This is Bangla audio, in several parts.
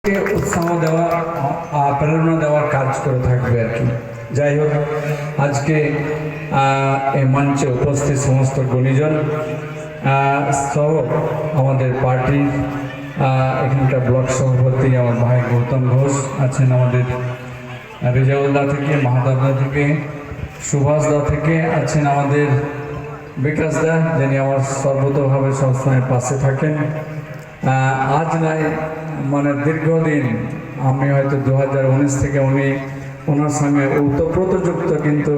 উৎসাহ দেওয়া প্রেরণা দেওয়ার কাজ করে থাকবে আর কি। যাই হোক, আজকে এই মঞ্চে উপস্থিত সমস্ত গুণীজন সহ আমাদের পার্টির এখানকার ব্লক সভাপতি আমার ভাই গৌতম ঘোষ আছেন, আমাদের রেজাউলদা থেকে, মাহাদাবদা থেকে, সুভাষদা থেকে আছেন, আমাদের বিকাশ দা যিনি আমার সর্বতভাবে সবসময় পাশে থাকেন। আজ নাই মানে দীর্ঘদিন আমি হয়তো 2019 থেকে ওনার সঙ্গে ওতপ্রোতযুক্ত, কিন্তু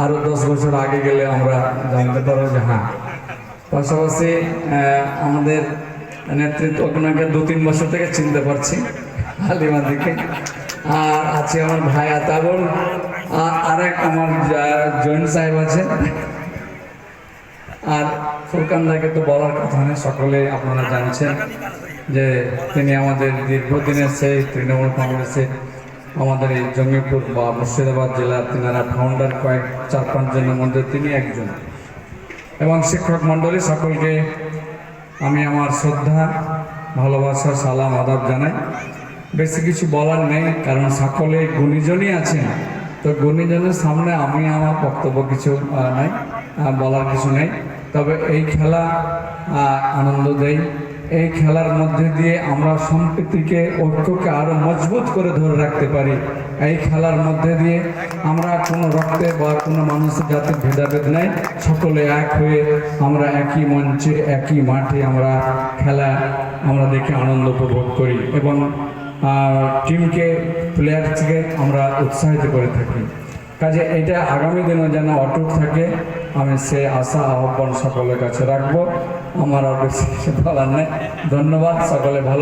আরও 10 বছর আগে গেলে আমরা জানতে পারবো যে হ্যাঁ। পাশাপাশি আমাদের নেতৃত্ব ওনাকে 2-3 বছর থেকে চিনতে পারছি হালিমা দিকে। আর আছে আমার ভাই আতাবুল, আরেক আমার জৈন সাহেব আছে, আর ফুরকান দাকে তো বলার কথা নেই, সকলে আপনারা জানছেন যে তিনি আমাদের দীর্ঘদিনের সেই তৃণমূল কংগ্রেসে আমাদের এই জঙ্গিপুর বা মুর্শিদাবাদ জেলার তিনারা ফাউন্ডার 4-5 জনের মধ্যে তিনি একজন। এবং শিক্ষক মণ্ডলী সকলকে আমি আমার শ্রদ্ধা, ভালোবাসা, সালাম, আদাব জানাই। বেশি কিছু বলার নেই, কারণ সকলে গুণীজনই আছেন, তো গুণীজনের সামনে আমি আমার বক্তব্য কিছু নাই, বলার কিছু নেই। তবে এই খেলা আনন্দ দেয়, এই খেলার মধ্যে দিয়ে আমরা সম্প্রীতিকে, ঐক্যকে আরও মজবুত করে ধরে রাখতে পারি। এই খেলার মধ্যে দিয়ে আমরা কোনো রক্তে বা কোনো মানুষের জাতির ভেদাভেদ নেই, সকলে এক হয়ে আমরা একই মঞ্চে একই মাঠে আমরা খেলা আমরা দেখে আনন্দ উপভোগ করি এবং টিমকে, প্লেয়ারকে আমরা উৎসাহিত করে থাকি। কাজে এটা আগামী দিনও যেন অটুট থাকে, আমি সে আশা আহ্বান সকলের কাছে রাখবো। আমার আর বেশি কিছু বলার নেই। ধন্যবাদ, সকলে ভালো।